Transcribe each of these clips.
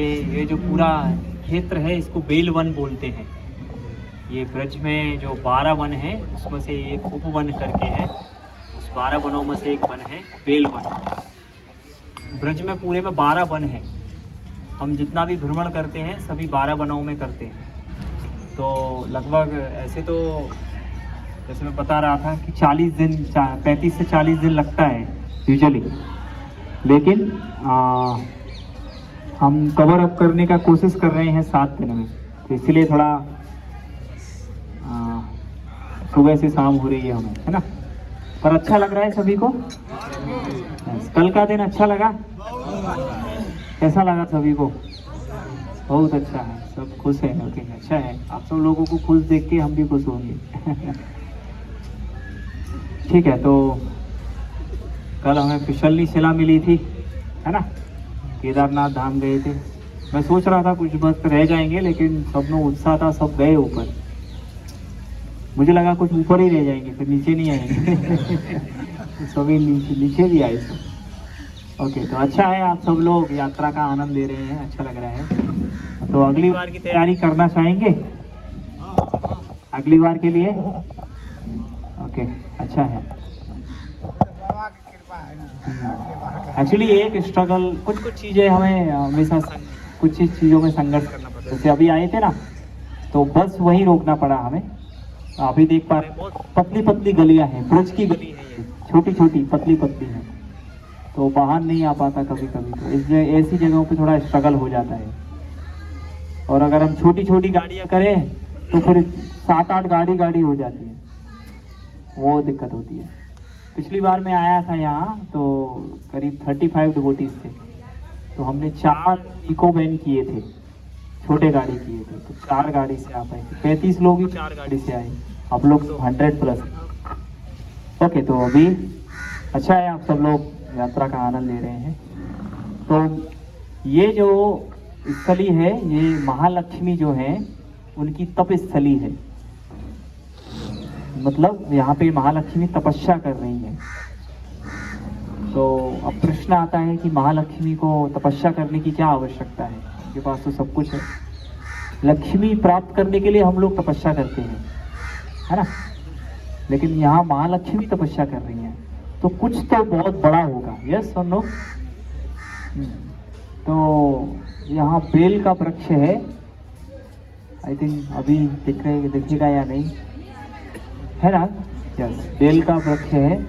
ये जो पूरा क्षेत्र है इसको बेल वन बोलते हैं। ये ब्रज में जो 12 वन है उसमें से एक उपवन करके है, उस 12 वनों में से एक वन है बेल वन। ब्रज में पूरे में 12 वन है। हम जितना भी भ्रमण करते हैं सभी 12 वनों में करते हैं। तो लगभग ऐसे तो जैसे मैं बता रहा था कि 40 दिन 35 से 40 दिन लगता है यूजुअली, लेकिन हम कवर अप करने का कोशिश कर रहे हैं 7 दिन में। तो इसलिए थोड़ा सुबह से शाम हो रही है हमें, है ना। पर अच्छा लग रहा है सभी को। कल का दिन अच्छा लगा, कैसा लगा सभी को? बहुत अच्छा है, सब खुश है। ओके, अच्छा है। आप सब लोगों को खुश देख के हम भी खुश होंगे। ठीक है, तो कल हमें फिसलनी शिला मिली थी, है ना। केदारनाथ धाम गए थे। मैं सोच रहा था कुछ भक्त रह जाएंगे, लेकिन सब में उत्साह था, सब गए ऊपर। मुझे लगा कुछ ऊपर ही रह जाएंगे, फिर नीचे नहीं आएंगे। सभी नीचे भी आए सब। ओके, तो अच्छा है, आप सब लोग यात्रा का आनंद ले रहे हैं, अच्छा लग रहा है। तो अगली बार की तैयारी करना चाहेंगे? अगली बार के लिए ओके, अच्छा है। एक्चुअली एक स्ट्रगल, कुछ चीज़ें हमें हमेशा कुछ चीज़ों में संघर्ष करना पड़ता है। जैसे अभी आए थे ना, तो बस वहीं रोकना पड़ा हमें। अभी देख पा रहे हैं बहुत पतली पतली गलियां हैं, ब्रज की गली है ये, छोटी छोटी पतली पतली है, तो बाहर नहीं आ पाता कभी कभी। तो इसलिए ऐसी जगहों पे थोड़ा स्ट्रगल हो जाता है। और अगर हम छोटी छोटी गाड़ियां करें तो फिर 7-8 गाड़ी हो जाती है, वो दिक्कत होती है। पिछली बार मैं आया था यहाँ, तो करीब 35 डिवोटीज थे। तो हमने 4 इको वैन किए थे, छोटे गाड़ी किए थे, तो 4 गाड़ी से आ पाए थे। 35 लोग ही 4 गाड़ी से आए, आप लोग तो 100+। ओके, तो अभी अच्छा है, आप सब लोग यात्रा का आनंद ले रहे हैं। तो ये जो स्थली है, ये महालक्ष्मी जो है उनकी तप स्थली है। मतलब यहाँ पे महालक्ष्मी तपस्या कर रही है। तो अब प्रश्न आता है कि महालक्ष्मी को तपस्या करने की क्या आवश्यकता है? उनके पास तो सब कुछ है। लक्ष्मी प्राप्त करने के लिए हम लोग तपस्या करते हैं, है ना। लेकिन यहाँ महालक्ष्मी तपस्या कर रही हैं, तो कुछ तो बहुत बड़ा होगा। यस और नो? तो यहाँ बेल का वृक्ष है, आई थिंक अभी दिखेगा या नहीं, है ना। यस, बेल का वृक्ष है,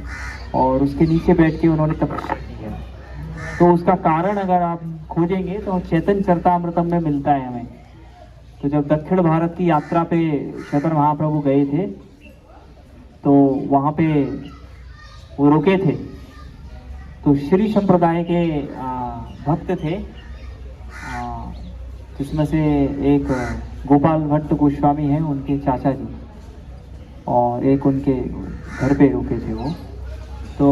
और उसके नीचे बैठ के उन्होंने तपस्या की है। तो उसका कारण अगर आप खोजेंगे तो चैतन्य चरितामृतम में मिलता है हमें। तो जब दक्षिण भारत की यात्रा पे चैतन्य महाप्रभु गए थे, तो वहाँ पे वो रुके थे। तो श्री संप्रदाय के भक्त थे, जिसमें से एक गोपाल भट्ट गोस्वामी हैं, उनके चाचा जी, और एक उनके घर पे रुके थे वो। तो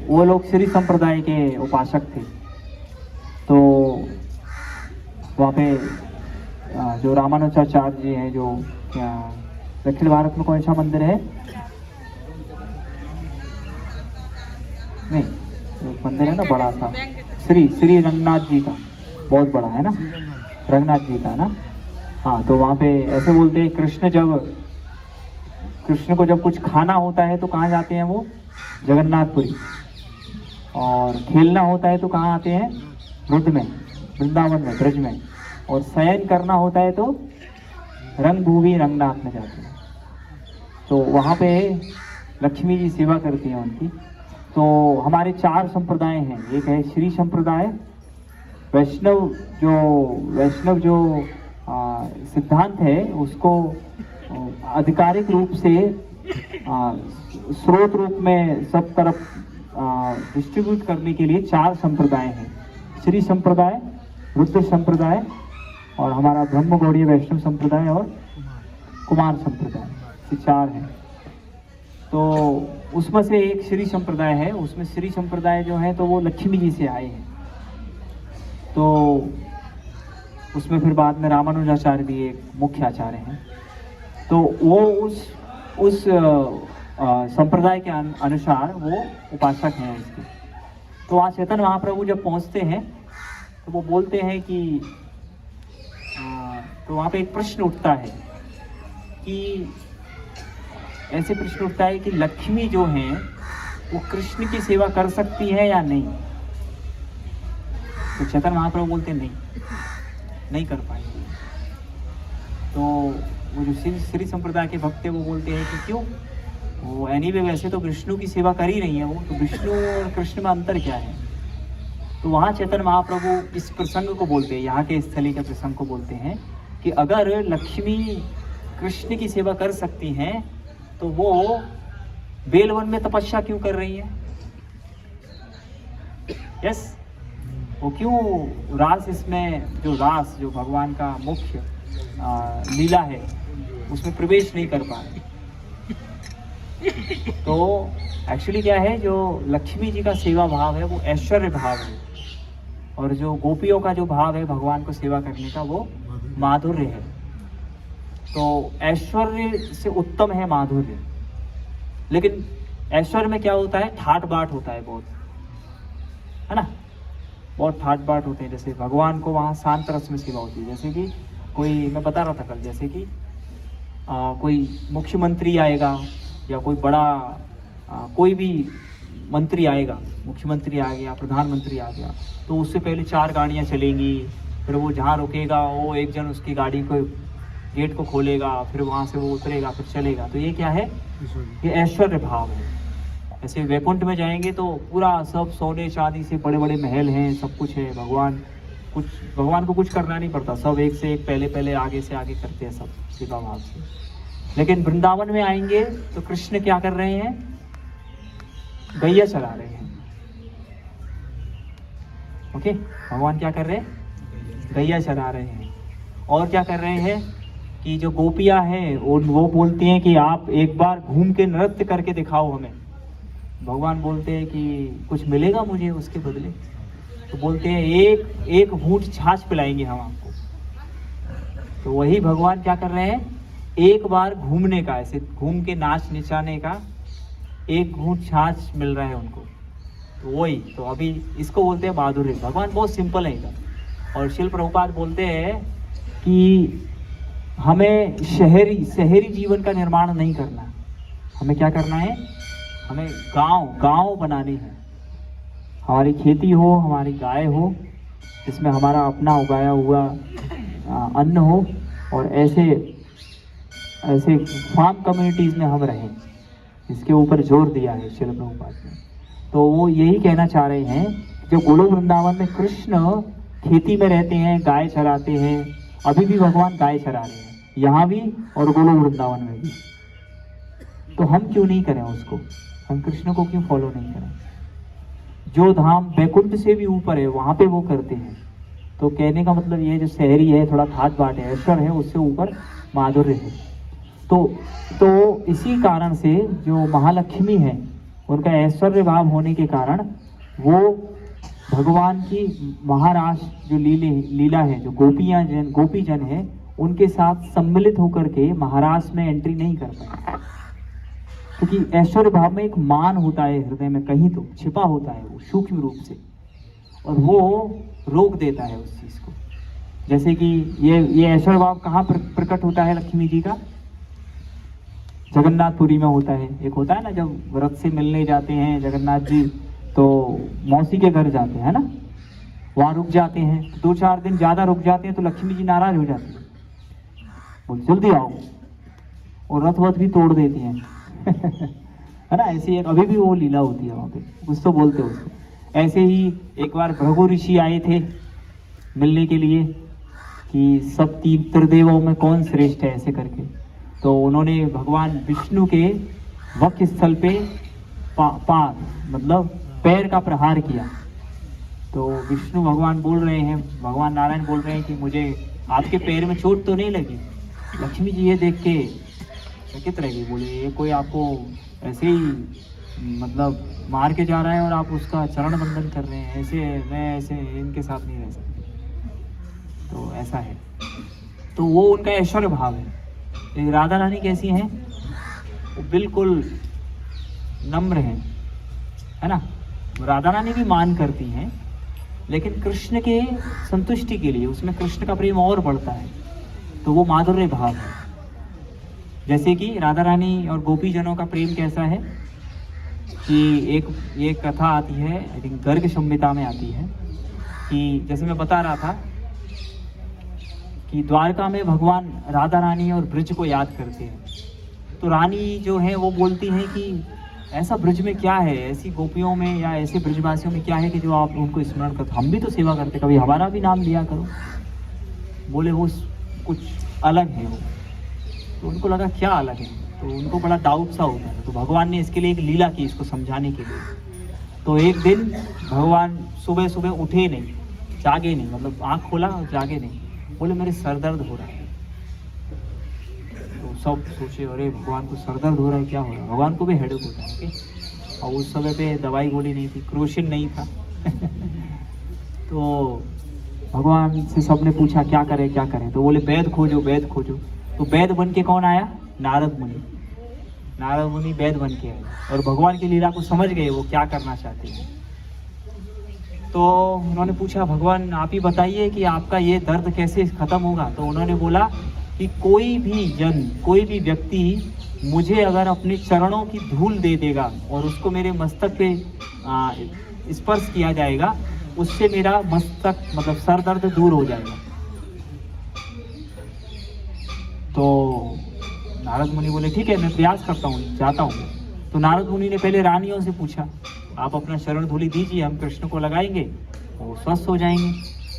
वो लोग श्री संप्रदाय के उपासक थे। तो वहाँ पे जो रामानुजाचार्य जी हैं, जो क्या दक्षिण भारत में कौन सा मंदिर है? नहीं, एक मंदिर है ना बड़ा सा, श्री रंगनाथ जी का, बहुत बड़ा है ना, रंगनाथ जी का ना। हाँ, तो वहाँ पे ऐसे बोलते हैं, कृष्ण को जब कुछ खाना होता है तो कहाँ जाते हैं वो? जगन्नाथपुरी। और खेलना होता है तो कहाँ आते हैं? वृंदावन में, ब्रज में। और शयन करना होता है तो रंगभूमि रंगनाथ में जाते हैं। तो वहाँ पे लक्ष्मी जी सेवा करती हैं उनकी। तो हमारे 4 संप्रदाय हैं। एक है श्री संप्रदाय, वैष्णव जो सिद्धांत है उसको आधिकारिक रूप से स्रोत रूप में सब तरफ डिस्ट्रीब्यूट करने के लिए 4 संप्रदाय हैं। श्री संप्रदाय, रुद्र संप्रदाय, और हमारा ब्रह्म गौड़ीय वैष्णव संप्रदाय, और कुमार संप्रदाय, ये 4 हैं। तो उसमें से एक श्री संप्रदाय है। उसमें श्री संप्रदाय जो है तो वो लक्ष्मी जी से आए हैं। तो उसमें फिर बाद में रामानुजाचार्य भी एक मुख्य आचार्य हैं। तो वो उस संप्रदाय के अनुसार वो उपासक हैं इसके। तो आज चैतन्य महाप्रभु जब पहुंचते हैं तो वो बोलते हैं कि तो वहाँ पे एक प्रश्न उठता है कि ऐसे प्रश्न उठता है कि लक्ष्मी जो हैं वो कृष्ण की सेवा कर सकती है या नहीं। तो चैतन्य महाप्रभु बोलते नहीं कर पाएंगे। तो वो जो श्री संप्रदाय के भक्त है वो बोलते हैं कि क्यों, वो एनीवे वैसे तो विष्णु की सेवा कर ही रही है वो, तो विष्णु और कृष्ण में अंतर क्या है। तो वहाँ चैतन्य महाप्रभु इस प्रसंग को बोलते हैं, यहाँ के स्थली के प्रसंग को बोलते हैं कि अगर लक्ष्मी कृष्ण की सेवा कर सकती हैं तो वो बेलवन में तपस्या क्यों कर रही है। यस, वो क्यों रास, इसमें जो रास जो भगवान का मुख्य लीला है उसमें प्रवेश नहीं कर पा रहे। तो एक्चुअली क्या है, जो लक्ष्मी जी का सेवा भाव है वो ऐश्वर्य भाव है, और जो गोपियों का जो भाव है भगवान को सेवा करने का वो माधुर्य है। तो ऐश्वर्य से उत्तम है माधुर्य। लेकिन ऐश्वर्य में क्या होता है, ठाट बाट होता है बहुत, है ना, बहुत ठाट बाट होते हैं। जैसे भगवान को वहाँ शांत रस में सेवा होती है। जैसे कि कोई, मैं बता रहा था कल, जैसे कि कोई मुख्यमंत्री आएगा या कोई बड़ा कोई भी मंत्री आएगा, मुख्यमंत्री आ गया, प्रधानमंत्री आ गया, तो उससे पहले 4 गाड़ियाँ चलेंगी, फिर वो जहाँ रुकेगा वो एक जन उसकी गाड़ी को गेट को खोलेगा, फिर वहाँ से वो उतरेगा, फिर चलेगा। तो ये क्या है, ये ऐश्वर्य भाव है। ऐसे वैकुंठ में जाएंगे तो पूरा सब सोने चांदी से बड़े बड़े महल हैं, सब कुछ है, भगवान को कुछ करना नहीं पड़ता, सब एक से एक पहले आगे से आगे करते हैं सब सेवा भाव से। लेकिन वृंदावन में आएंगे तो कृष्ण क्या कर रहे हैं, गैया चला रहे हैं। ओके, भगवान क्या कर रहे हैं, गैया चला रहे हैं। और क्या कर रहे हैं कि जो गोपियां हैं वो बोलती हैं कि आप एक बार घूम के नृत्य करके दिखाओ हमें। भगवान बोलते हैं कि कुछ मिलेगा मुझे उसके बदले। तो बोलते हैं एक घूंट छाछ पिलाएंगे हम आपको। तो वही भगवान क्या कर रहे हैं, एक बार घूमने का, ऐसे घूम के नाच नचाने का एक घूंट छाछ मिल रहा है उनको। तो वही, तो अभी इसको बोलते हैं माधुर्य। भगवान बहुत सिंपल है इधर। और शिल प्रभुपाद बोलते हैं कि हमें शहरी जीवन का निर्माण नहीं करना, हमें क्या करना है, हमें गांव बनाने हैं। हमारी खेती हो, हमारी गाय हो, जिसमें हमारा अपना उगाया हुआ अन्न हो, और ऐसे फार्म कम्युनिटीज़ में हम रहें। इसके ऊपर जोर दिया है शिल प्रभुपाद ने। तो वो यही कहना चाह रहे हैं, जो गोलोक वृंदावन में कृष्ण खेती में रहते हैं, गाय चराते हैं, अभी भी भगवान गाय चरा रहे हैं, यहाँ भी और गोलोक वृंदावन में भी। तो हम क्यों नहीं करें उसको, हम कृष्ण को क्यों फॉलो नहीं करें। जो धाम वैकुंठ से भी ऊपर है वहाँ पे वो करते हैं। तो कहने का मतलब ये, जो शहरी है, थोड़ा ठाट बाट है, ऐश्वर्य है, उससे ऊपर माधुर्य है। तो इसी कारण से जो महालक्ष्मी है, उनका ऐश्वर्य भाव होने के कारण वो भगवान की महारास जो लीला है, जो गोपीजन है, उनके साथ सम्मिलित होकर के महारास में एंट्री नहीं कर पाए। क्योंकि ऐश्वर्य भाव में एक मान होता है हृदय में, कहीं तो छिपा होता है वो सूक्ष्म रूप से, और वो रोक देता है उस चीज को। जैसे कि ये ऐश्वर्य भाव कहाँ प्रकट होता है लक्ष्मी जी का, जगन्नाथपुरी में होता है। एक होता है ना, जब व्रत से मिलने जाते हैं जगन्नाथ जी, तो मौसी के घर जाते हैं ना, वहाँ रुक जाते हैं, 2-4 दिन ज़्यादा रुक जाते हैं तो लक्ष्मी जी नाराज हो जाती है, बोल जल्दी आओ, और रथ वथ भी तोड़ देती हैं है ना। ऐसे एक अभी भी वो लीला होती है वहाँ पे, कुछ तो बोलते हैं उसको। ऐसे ही एक बार भृगु ऋषि आए थे मिलने के लिए कि सब त्रिदेवों में कौन श्रेष्ठ है, ऐसे करके। तो उन्होंने भगवान विष्णु के वक्ष स्थल पे पाद मतलब पैर का प्रहार किया। तो विष्णु भगवान बोल रहे हैं, भगवान नारायण बोल रहे हैं कि मुझे आपके पैर में चोट तो नहीं लगी। लक्ष्मी जी ये देख के चकित रह गई, बोले ये कोई आपको ऐसे ही मतलब मार के जा रहा है और आप उसका चरण बंधन कर रहे हैं, मैं ऐसे इनके साथ नहीं रह सकती। तो ऐसा है, तो वो उनका ऐश्वर्य भाव है। राधा रानी कैसी हैं, वो बिल्कुल नम्र हैं, है ना। राधा रानी भी मान करती हैं, लेकिन कृष्ण के संतुष्टि के लिए उसमें कृष्ण का प्रेम और बढ़ता है। तो वो माधुर्य भाव है। जैसे कि राधा रानी और गोपी जनों का प्रेम कैसा है कि एक कथा आती है, आई थिंक गर्ग संहिता में आती है, कि जैसे मैं बता रहा था कि द्वारका में भगवान राधा रानी और ब्रज को याद करते हैं। तो रानी जो है वो बोलती हैं कि ऐसा ब्रज में क्या है, ऐसी गोपियों में या ऐसे ब्रजवासियों में क्या है कि जो आप उनको स्मरण करते, हम भी तो सेवा करते, कभी हमारा भी नाम लिया करो। बोले वो कुछ अलग है वो। तो उनको लगा क्या अलग है, तो उनको बड़ा डाउट सा हो गया। तो भगवान ने इसके लिए एक लीला की इसको समझाने के लिए। तो एक दिन भगवान सुबह सुबह उठे नहीं, जागे नहीं, मतलब आँख खोला और जागे नहीं। बोले मेरे सर दर्द हो रहा है। तो सब सोचे अरे भगवान को सर दर्द हो रहा है, क्या हो रहा है। भगवान को भी हेडेक होता है ओके। और उस समय पे दवाई गोली नहीं थी, क्रोसिन नहीं था। तो भगवान से सबने पूछा क्या करें क्या करें। तो बोले वैद्य खोजो वैद्य खोजो। तो वैद्य बन के कौन आया, नारद मुनि। नारद मुनि वैद्य बन के आए और भगवान की लीला को समझ गए वो क्या करना चाहते हैं। तो उन्होंने पूछा भगवान आप ही बताइए कि आपका ये दर्द कैसे खत्म होगा। तो उन्होंने बोला कि कोई भी जन, कोई भी व्यक्ति मुझे अगर अपने चरणों की धूल दे देगा और उसको मेरे मस्तक पे स्पर्श किया जाएगा, उससे मेरा मस्तक मतलब सर दर्द दूर हो जाएगा। तो नारद मुनि बोले ठीक है मैं प्रयास करता हूँ, जाता हूँ। तो नारद मुनि ने पहले रानियों से पूछा आप अपना शरण धूलि दीजिए, हम कृष्ण को लगाएंगे वो स्वस्थ हो जाएंगे।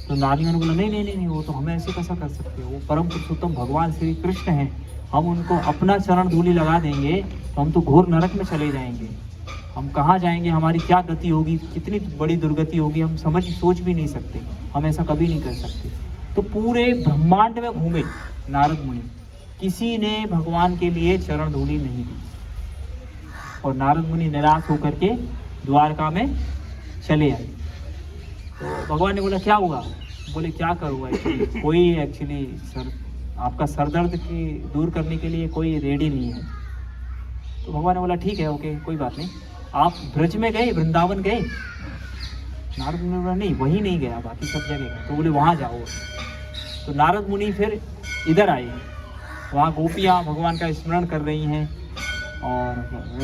तो नारियों ने बोला नहीं नहीं नहीं, वो तो हम ऐसे कैसा कर सकते हैं, वो परम पुरुषोत्तम भगवान श्री कृष्ण हैं, हम उनको अपना चरण धूलि लगा देंगे तो हम तो घोर नरक में चले जाएंगे, हम कहाँ जाएंगे, हमारी क्या गति होगी, कितनी बड़ी दुर्गति होगी, हम सोच भी नहीं सकते, हम ऐसा कभी नहीं कर सकते। तो पूरे ब्रह्मांड में घूमे नारद मुनि, किसी ने भगवान के लिए चरण धूलि नहीं दी। और नारद मुनि निराश होकर के द्वारका में चले आए। तो भगवान ने बोला क्या हुआ। बोले क्या करूँगा, कोई एक्चुअली सर आपका सर दर्द की दूर करने के लिए कोई रेडी नहीं है। तो भगवान ने बोला ठीक है ओके कोई बात नहीं, आप ब्रज में गए, वृंदावन गए। नारद मुनि ने बोला नहीं वहीं नहीं गया, बाकी सब जगह गया। तो बोले वहाँ जाओ। तो नारद मुनि फिर इधर आए, वहाँ गोपियाँ भगवान का स्मरण कर रही हैं और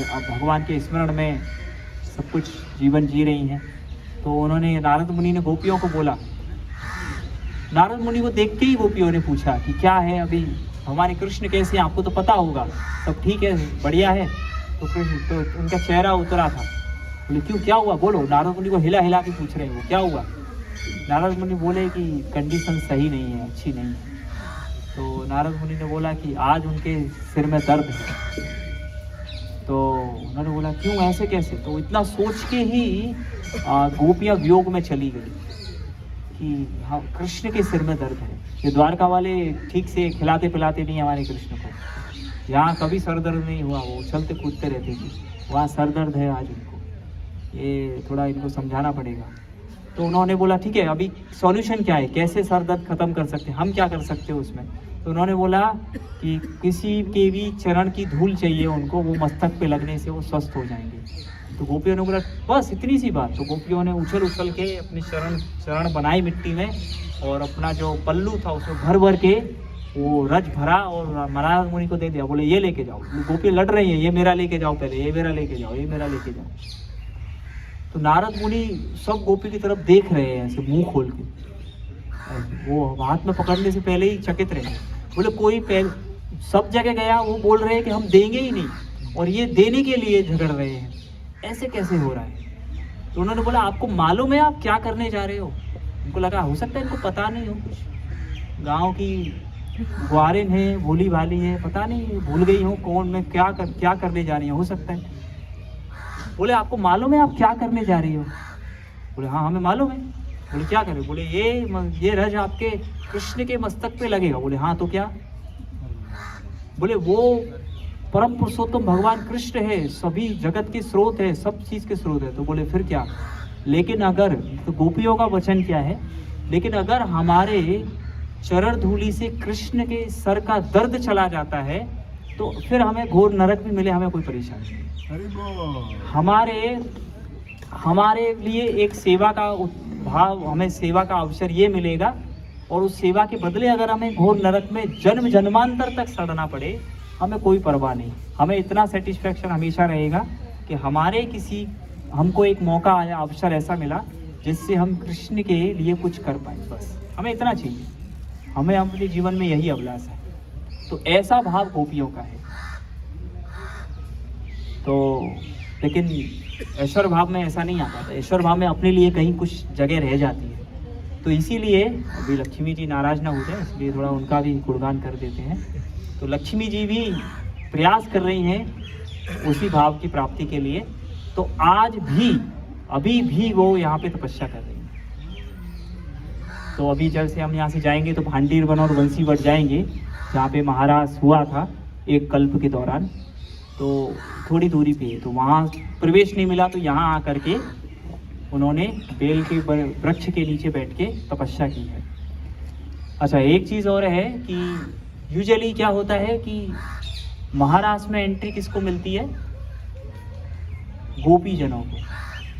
अब भगवान के स्मरण में सब कुछ जीवन जी रही हैं। तो उन्होंने नारद मुनि ने गोपियों को बोला, नारद मुनि को देख के ही गोपियों ने पूछा कि क्या है अभी हमारे कृष्ण कैसे हैं, आपको तो पता होगा, सब ठीक है बढ़िया है। तो कृष्ण तो उनका चेहरा उतरा था। बोले क्यों क्या हुआ बोलो। नारद मुनि को हिला हिला के पूछ रहे हैं वो क्या हुआ। नारद मुनि बोले कि कंडीशन सही नहीं है, अच्छी नहीं है। तो नारद मुनि ने बोला कि आज उनके सिर में दर्द है। तो उन्होंने बोला क्यों ऐसे कैसे। तो इतना सोच के ही गोपियाँ वियोग में चली गई कि हाँ कृष्ण के सिर में दर्द है, ये द्वारका वाले ठीक से खिलाते पिलाते नहीं हमारे कृष्ण को, यहाँ कभी सर दर्द नहीं हुआ, वो चलते कूदते रहते थे, वहाँ सर दर्द है आज उनको, ये थोड़ा इनको समझाना पड़ेगा। तो उन्होंने बोला ठीक है अभी सॉल्यूशन क्या है, कैसे सर दर्द खत्म कर सकते हैं, हम क्या कर सकते हैं उसमें। तो उन्होंने बोला कि किसी के भी चरण की धूल चाहिए उनको, वो मस्तक पे लगने से वो स्वस्थ हो जाएंगे। तो गोपियों ने बोला बस इतनी सी बात। तो गोपियों ने उछल के अपने चरण बनाए मिट्टी में और अपना जो पल्लू था उसमें भर भर के वो रज भरा और नारद मुनि को दे दिया। बोले ये लेके जाओ। गोपी लड़ रही है, ये मेरा लेके जाओ पहले, ये मेरा लेके जाओ, ये मेरा लेके जाओ। तो नारद मुनि सब गोपी की तरफ देख रहे हैं ऐसे मुंह खोल के, वो हाथ में पकड़ने से पहले ही चकित रहे। बोले कोई सब जगह गया, वो बोल रहे हैं कि हम देंगे ही नहीं और ये देने के लिए झगड़ रहे हैं, ऐसे कैसे हो रहा है। तो उन्होंने बोला आपको मालूम है आप क्या करने जा रहे हो। उनको लगा हो सकता है इनको पता नहीं हो, कुछ गांव की ग्वारिन है, भोली भाली है, पता नहीं भूल गई हो कौन मैं क्या करने जा रही हूँ, हो सकता है। बोले आपको मालूम है आप क्या करने जा रही हो। बोले हाँ हमें मालूम है। बोले क्या करें। बोले ये रज आपके कृष्ण के मस्तक पे लगेगा। बोले हाँ तो क्या। बोले वो परम पुरुषोत्तम भगवान कृष्ण है, सभी जगत के स्रोत है, सब चीज के स्रोत है। तो बोले फिर क्या। लेकिन अगर, तो गोपियों का वचन क्या है, लेकिन अगर हमारे चरण धूलि से कृष्ण के सर का दर्द चला जाता है तो फिर हमें घोर नरक भी मिले, हमें कोई परेशानी नहीं। हमारे लिए एक सेवा का भाव, हमें सेवा का अवसर ये मिलेगा और उस सेवा के बदले अगर हमें घोर नरक में जन्म जन्मांतर तक सड़ना पड़े, हमें कोई परवाह नहीं। हमें इतना सेटिस्फैक्शन हमेशा रहेगा कि हमको एक मौका आया, अवसर ऐसा मिला जिससे हम कृष्ण के लिए कुछ कर पाए, बस हमें इतना चाहिए। हमें अपने जीवन में यही अभिलाष है। तो ऐसा भाव गोपियों का है। तो लेकिन ऐश्वर भाव में ऐसा नहीं आ पाता। ऐश्वर भाव में अपने लिए कहीं कुछ जगह रह जाती है। तो इसीलिए अभी लक्ष्मी जी नाराज ना हो जाए, इसलिए थोड़ा उनका भी गुणगान कर देते हैं। तो लक्ष्मी जी भी प्रयास कर रही हैं उसी भाव की प्राप्ति के लिए। तो आज भी, अभी भी वो यहाँ पे तपस्या कर रही हैं। तो अभी जैसे हम यहाँ से जाएंगे तो भांडीर वन और बंसीवट जाएंगे, जहाँ पे महाराज हुआ था एक कल्प के दौरान। तो थोड़ी दूरी पे, तो वहाँ प्रवेश नहीं मिला, तो यहाँ आकर के उन्होंने बेल के वृक्ष के नीचे बैठ के तपस्या की है। अच्छा, एक चीज़ और है कि यूजुअली क्या होता है कि महाराष्ट्र में एंट्री किसको मिलती है? गोपी जनों को,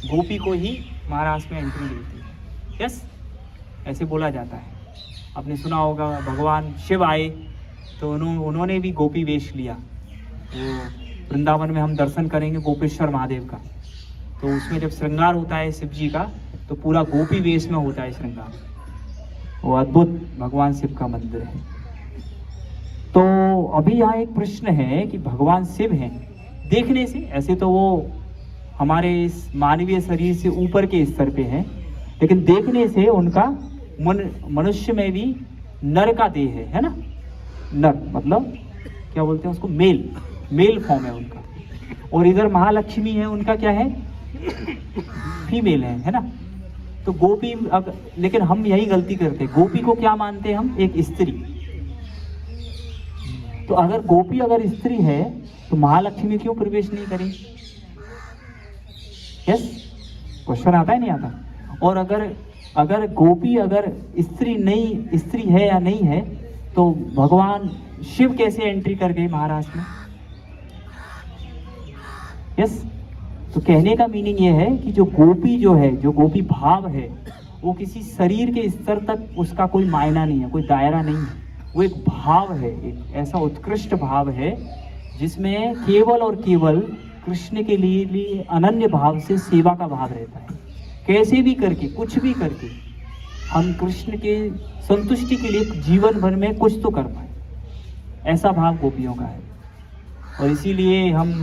गोपी को ही महाराष्ट्र में एंट्री मिलती है। यस, ऐसे बोला जाता है। आपने सुना होगा भगवान शिव आए तो उन्होंने भी गोपी वेश लिया। वो वृंदावन में हम दर्शन करेंगे गोपेश्वर महादेव का, तो उसमें जब श्रृंगार होता है शिव जी का, तो पूरा गोपी वेश में होता है श्रृंगार। वो अद्भुत भगवान शिव का मंदिर है। तो अभी यहाँ एक प्रश्न है कि भगवान शिव हैं, देखने से ऐसे तो वो हमारे इस मानवीय शरीर से ऊपर के स्तर पे हैं, लेकिन देखने से उनका मनुष्य में भी नर का देह है ना। नर मतलब क्या बोलते हैं उसको? मेल फॉर्म है उनका। और इधर महालक्ष्मी है, उनका क्या है? फीमेल है ना। तो गोपी, अब लेकिन हम यही गलती करते हैं, गोपी को क्या मानते हैं हम? एक स्त्री। तो अगर गोपी अगर स्त्री है तो महालक्ष्मी क्यों प्रवेश नहीं करें? यस, क्वेश्चन आता है नहीं आता? और अगर गोपी अगर स्त्री है या नहीं है, तो भगवान शिव कैसे एंट्री कर गए महाराष्ट्र में? यस, तो कहने का मीनिंग ये है कि जो गोपी जो है, जो गोपी भाव है, वो किसी शरीर के स्तर तक उसका कोई मायना नहीं है, कोई दायरा नहीं है। वो एक भाव है, एक ऐसा उत्कृष्ट भाव है जिसमें केवल और केवल कृष्ण के लिए अनन्य भाव से सेवा का भाव रहता है। कैसे भी करके, कुछ भी करके हम कृष्ण के संतुष्टि के लिए जीवन भर में कुछ तो कर पाए, ऐसा भाव गोपियों का है। और इसीलिए हम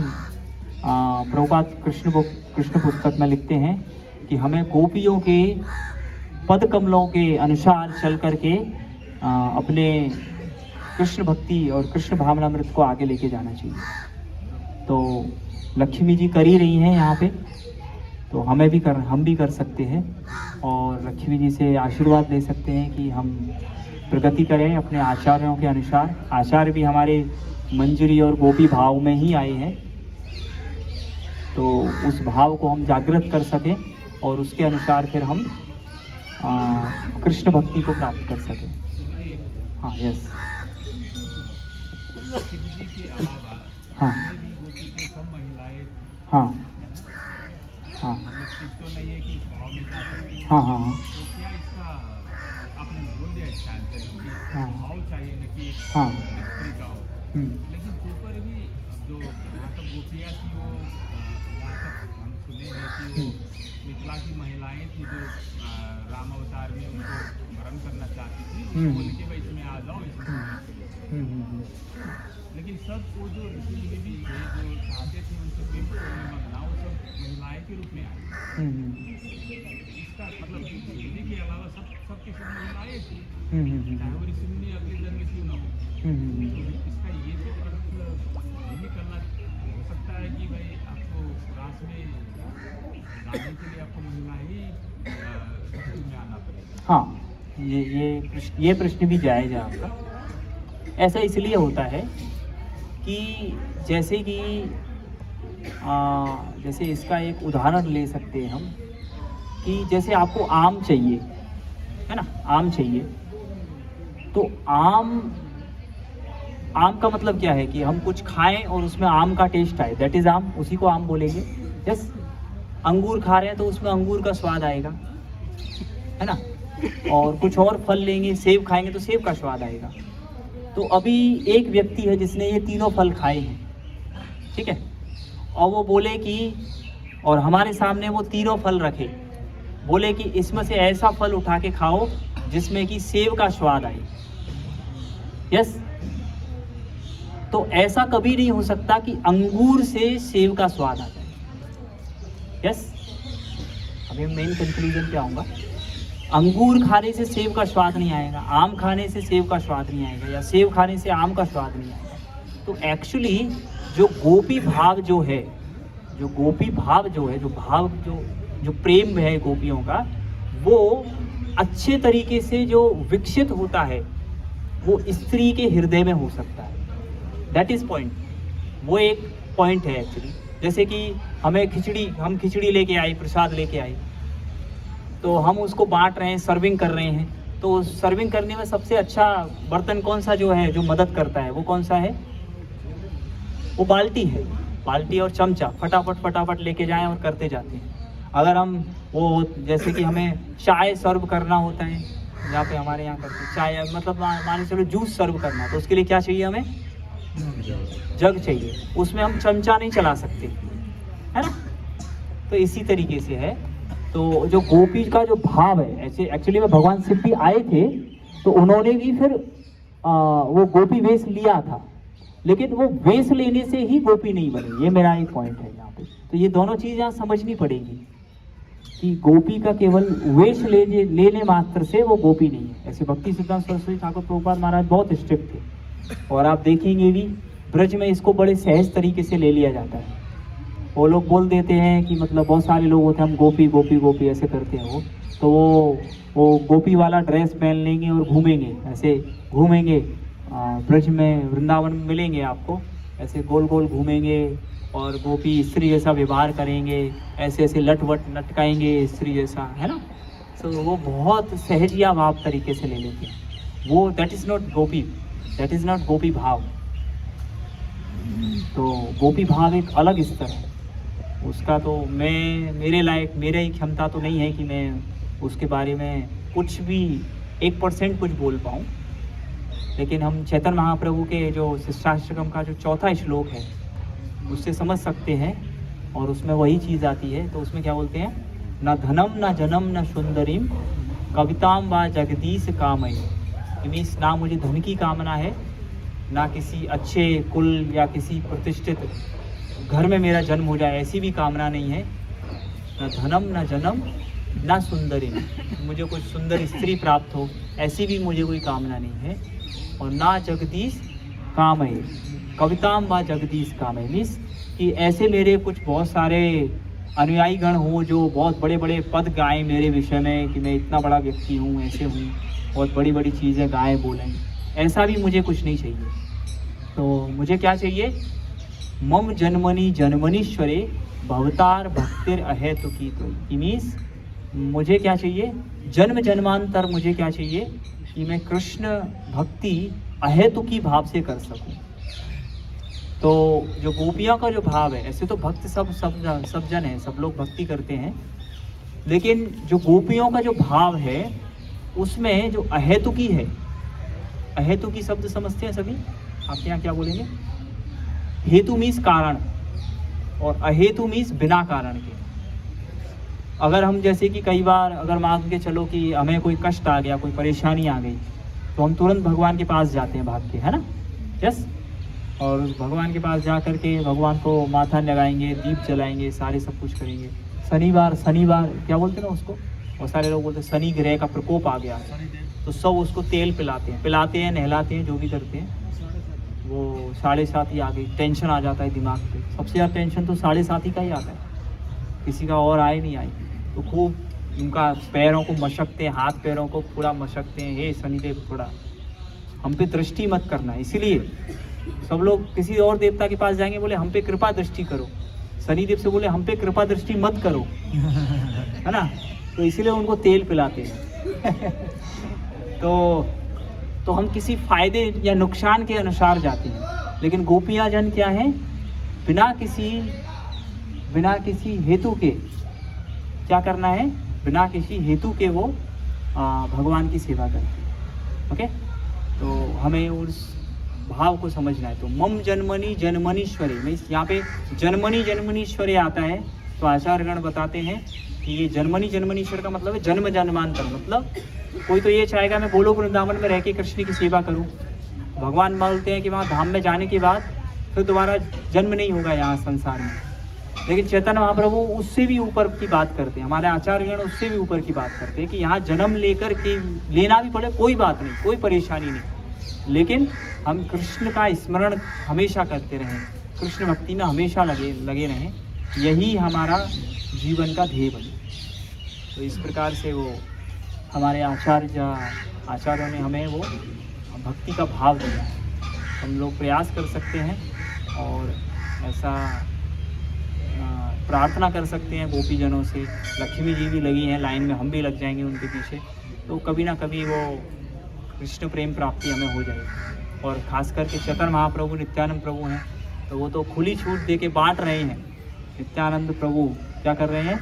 प्रभुपाद कृष्ण पुस्तक में लिखते हैं कि हमें गोपियों के पद कमलों के अनुसार चल करके अपने कृष्ण भक्ति और कृष्ण भावनामृत को आगे लेके जाना चाहिए। तो लक्ष्मी जी कर ही रही हैं यहाँ पे, तो हम भी कर सकते हैं और लक्ष्मी जी से आशीर्वाद ले सकते हैं कि हम प्रगति करें अपने आचार्यों के अनुसार। आचार्य भी हमारे मंजरी और गोपी भाव में ही आए हैं, तो उस भाव को हम जागृत कर सकें और उसके अनुसार फिर हम कृष्ण भक्ति को प्राप्त कर सकें। हाँ, यस, हाँ, हाँ, हाँ, हाँ, हाँ, हाँ, लेकिन ऊपर भी जो गोपियाँ थी वो हम सुने हैं कि मिथिला की महिलाएं थी जो राम अवतार में उनको वरण करना चाहती थी, बोले कि भाई इसमें आ जाओ, इसमें। लेकिन सब वो जो ऋषि मुनि भी थे जो चाहते थे उनसे प्रेम करना, वो सब महिलाएं के रूप में आए। इसका मतलब ऋषि के अलावा सबके सब महिलाएं थी, चाहे वो ऋषि मुनि अगले जन्म क्यों ना हो। इसका ये तो अर्थ नहीं करना हो सकता है कि भाई आपको रास में जाने के लिए आपको महिला ही में आना पड़ेगा। हाँ, ये प्रश्न भी जायज़ है आपका। ऐसा इसलिए होता है कि जैसे इसका एक उदाहरण ले सकते हैं हम कि जैसे आपको आम चाहिए, है ना, आम चाहिए, तो आम का मतलब क्या है कि हम कुछ खाएं और उसमें आम का टेस्ट आए, दैट इज़ आम, उसी को आम बोलेंगे। यस, अंगूर खा रहे हैं तो उसमें अंगूर का स्वाद आएगा, है ना। और कुछ और फल लेंगे, सेब खाएंगे तो सेब का स्वाद आएगा। तो अभी एक व्यक्ति है जिसने ये तीनों फल खाए हैं, ठीक है, और वो बोले कि, और हमारे सामने वो तीनों फल रखे, बोले कि इसमें से ऐसा फल उठा के खाओ जिसमें कि सेब का स्वाद आए। यस, तो ऐसा कभी नहीं हो सकता कि अंगूर से सेब का स्वाद आ जाए। यस, अभी मेन कंक्लूजन पे आऊँगा। अंगूर खाने से सेब का स्वाद नहीं आएगा, आम खाने से सेब का स्वाद नहीं आएगा, या सेब खाने से आम का स्वाद नहीं आएगा। तो एक्चुअली जो गोपी भाव जो है, जो गोपी भाव जो है, जो भाव जो प्रेम है गोपियों का, वो अच्छे तरीके से जो विकसित होता है वो स्त्री के हृदय में हो सकता है। दैट इज़ पॉइंट, वो एक पॉइंट है एक्चुअली। जैसे कि हम खिचड़ी लेके आए, प्रसाद लेके आए, तो हम उसको बांट रहे हैं, सर्विंग कर रहे हैं। तो सर्विंग करने में सबसे अच्छा बर्तन कौन सा जो है, जो मदद करता है, वो कौन सा है? वो बाल्टी है। बाल्टी और चमचा फटाफट लेके जाएं और करते जाते हैं। अगर हम वो, जैसे कि हमें चाय सर्व करना होता है, जहाँ पे हमारे यहाँ करते हैं चाय, मतलब मान चलो जूस सर्व करना, तो उसके लिए क्या चाहिए हमें? जग चाहिए। उसमें हम चमचा नहीं चला सकते, है ना। तो इसी तरीके से है। तो जो गोपी का जो भाव है, ऐसे एक्चुअली में भगवान शिव भी आए थे, तो उन्होंने भी फिर वो गोपी वेश लिया था, लेकिन वो वेश लेने से ही गोपी नहीं बनी। ये मेरा एक पॉइंट है यहाँ पे। तो ये दोनों चीज़ यहाँ समझनी पड़ेगी कि गोपी का केवल वेश लेने मात्र से वो गोपी नहीं है। ऐसे भक्ति सिद्धांत सरस्वती ठाकुर प्रभुपाद महाराज बहुत स्ट्रिक्ट थे, और आप देखेंगे भी ब्रज में इसको बड़े सहज तरीके से ले लिया जाता है। वो लोग बोल देते हैं कि मतलब बहुत सारे लोग होते हैं, हम गोपी गोपी गोपी ऐसे करते हैं वो, तो वो गोपी वाला ड्रेस पहन लेंगे और घूमेंगे, ऐसे घूमेंगे ब्रज में, वृंदावन में मिलेंगे आपको, ऐसे गोल गोल घूमेंगे और गोपी स्त्री जैसा व्यवहार करेंगे, ऐसे ऐसे लटवट लटकाएंगे स्त्री जैसा, है ना। तो वो बहुत सहजिया भाव तरीके से ले लेते हैं वो। That is not Gopi, that is not Gopi भाव। तो गोपी भाव एक अलग स्तर है उसका। तो मेरे लायक, मेरे ही क्षमता तो नहीं है कि मैं उसके बारे में कुछ भी 1% कुछ बोल पाऊँ। लेकिन हम चैतन्य महाप्रभु के जो शिष्टाष्टकम का जो 4था श्लोक है उससे समझ सकते हैं, और उसमें वही चीज़ आती है। तो उसमें क्या बोलते हैं? न धनम न जनम न सुंदरीम कविताम व जगदीश कामय। मीन्स ना मुझे धन की कामना है, ना किसी अच्छे कुल या किसी प्रतिष्ठित घर में मेरा जन्म हो जाए, ऐसी भी कामना नहीं है। न धनम न जनम न सुंदरी, मुझे कोई सुंदर स्त्री प्राप्त हो, ऐसी भी मुझे कोई कामना नहीं है। और ना जगदीश कामय, कविताम व जगदीश कामय, मीन्स कि ऐसे मेरे कुछ बहुत सारे अनुयायी गण हो जो बहुत बड़े बड़े पद गाएं मेरे विषय में कि मैं इतना बड़ा व्यक्ति हूँ, ऐसे हूँ, बहुत बड़ी बड़ी चीज़ें गाएं बोलें, ऐसा भी मुझे कुछ नहीं चाहिए। तो मुझे क्या चाहिए? मम जन्मनि जन्मनीश्वरे भवतार भक्तिर अहेतुकी। तो मीन्स मुझे क्या चाहिए? जन्म जन्मांतर मुझे क्या चाहिए कि मैं कृष्ण भक्ति अहेतुकी भाव से कर सकूं। तो जो गोपियों का जो भाव है, ऐसे तो भक्त सब जन है, सब लोग भक्ति करते हैं, लेकिन जो गोपियों का जो भाव है उसमें जो अहेतुकी है, अहेतुकी शब्द समझते हैं सभी? आपके यहाँ क्या बोलेंगे? हेतु मीन्स कारण, और अहेतु मीन्स बिना कारण के। अगर हम जैसे कि कई बार अगर मान के चलो कि हमें कोई कष्ट आ गया, कोई परेशानी आ गई, तो हम तुरंत भगवान के पास जाते हैं भाग के, है ना। यस, और भगवान के पास जा करके भगवान को माथा लगाएंगे, दीप जलाएंगे, सारे सब कुछ करेंगे। शनिवार क्या बोलते हैं ना उसको, बहुत सारे लोग बोलते हैं शनि ग्रह का प्रकोप आ गया, तो सब उसको तेल पिलाते हैं, नहलाते हैं, जो भी करते हैं। वो 7:30 ही आ गई, टेंशन आ जाता है दिमाग पे। सबसे ज़्यादा टेंशन तो 7:30 का ही आता है, किसी का और आए नहीं आए। तो खूब उनका पैरों को मशकते हैं, हाथ पैरों को पूरा मशकते हैं, हे शनिदेव थोड़ा हम पे दृष्टि मत करना। इसीलिए सब लोग किसी और देवता के पास जाएंगे, बोले हम पे कृपा दृष्टि करो। शनिदेव से बोले हम पे कृपा दृष्टि मत करो, है ना। तो इसीलिए उनको तेल पिलाते हैं। तो हम किसी फायदे या नुकसान के अनुसार जाते हैं। लेकिन गोपियाँ जन क्या हैं? बिना किसी हेतु के क्या करना है? बिना किसी हेतु के वो भगवान की सेवा करती है। ओके, तो हमें उस भाव को समझना है। तो मम जन्मनि जन्मनीश्वरी में यहाँ पे जन्मनि जन्मनीश्वरी आता है, तो आचार्यगण बताते हैं कि ये जन्मनि जन्मनीश्वर का मतलब है जन्म जन्मांतर। मतलब कोई तो ये चाहेगा मैं गोलोक वृंदावन में रह के कृष्ण की सेवा करूं। भगवान बोलते हैं कि वहाँ धाम में जाने के बाद फिर दोबारा जन्म नहीं होगा यहाँ संसार में। लेकिन चैतन्य महाप्रभु उससे भी ऊपर की बात करते हैं, हमारे आचार्यगण उससे भी ऊपर की बात करते हैं कि यहाँ जन्म लेकर के लेना भी पड़े, कोई बात नहीं, कोई परेशानी नहीं, लेकिन हम कृष्ण का स्मरण हमेशा करते रहें, कृष्ण भक्ति में हमेशा लगे रहें, यही हमारा जीवन का ध्येय बने। तो इस प्रकार से वो हमारे आचार्यों ने हमें वो भक्ति का भाव दिया है। हम लोग प्रयास कर सकते हैं और ऐसा प्रार्थना कर सकते हैं गोपीजनों से। लक्ष्मी जी भी लगी हैं लाइन में, हम भी लग जाएंगे उनके पीछे, तो कभी ना कभी वो कृष्ण प्रेम प्राप्ति हमें हो जाएगी। और ख़ास करके चैतन्य महाप्रभु नित्यानंद प्रभु हैं, तो वो तो खुली छूट दे के बाँट रहे हैं। नित्यानंद प्रभु क्या कर रहे हैं,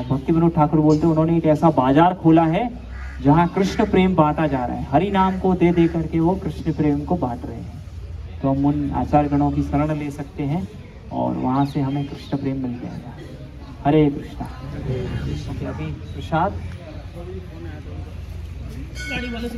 भक्ति विनोद ठाकुर बोलते हैं, उन्होंने एक ऐसा बाजार खोला है जहाँ कृष्ण प्रेम बांटा जा रहा है। हरि नाम को दे करके वो कृष्ण प्रेम को बांट रहे हैं। तो हम उन आचार्यगणों की शरण ले सकते हैं और वहाँ से हमें कृष्ण प्रेम मिल जाएगा। हरे कृष्णा। अभी प्रसाद